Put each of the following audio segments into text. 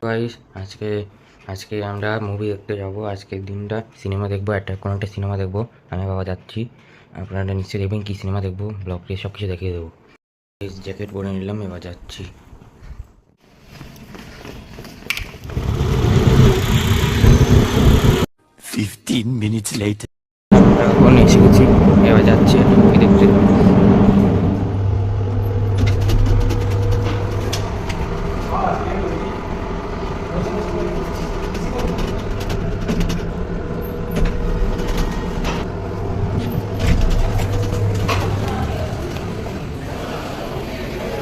Guys আজকে আজকে আমরা মুভি দেখতে যাব। আজকের দিনটা সিনেমা দেখবো, কোনো একটা সিনেমা দেখবো। আমি বাবা যাচ্ছি, আপনারা নিশ্চয়ই দেখবেন কী সিনেমা দেখবো, ব্লগে সব কিছু দেখিয়ে দেবো। জ্যাকেট পরে নিলাম, এবার যাচ্ছি। 15 minutes later. এখন এসে গেছি, এবার যাচ্ছি মুভি দেখতে।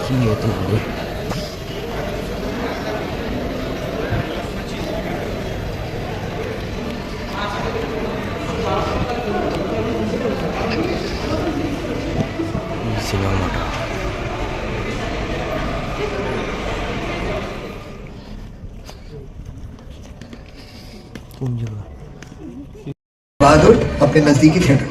কি হতো সিনেমাটা কোন জায়গা? बहादुर अपने नजदीकी थिएटर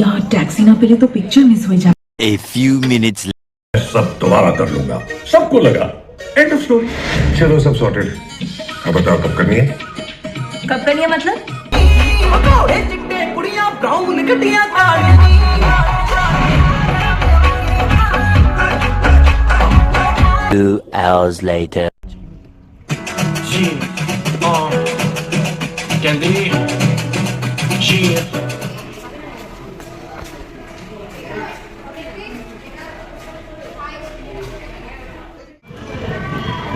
यार टैक्सी ना मिले तो पिक्चर मिस हो जाए। A few minutes later. सब दोबारा कर लूंगा। सबको लगा एंड ऑफ स्टोरी। चलो सब सॉर्टेड। अब बताओ कब करनी है? कब करनी है मतलब? 2 hours later.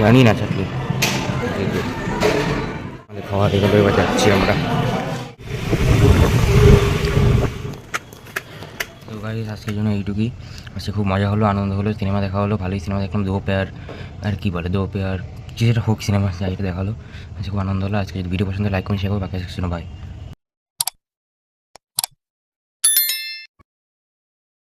জানি না চাকরি আমাদের খাওয়া হয়ে গেলো, এবার যাচ্ছি আমরা। তো গাইস আজকের জন্য এইটুকুই। আজকে খুব মজা হলো, আনন্দ হলো, সিনেমা দেখা হলো, ভালোই সিনেমা দেখলাম। দো পেয়ার আর কি বলে, দো পেয়ার যেটা হোক সিনেমা, যাইটা দেখা হলো। আজকে খুব আনন্দ হলো। আজকে যদি ভিডিও পছন্দ লাইক করুন, শেয়ার করুন, বাকি সেকশনে বাই।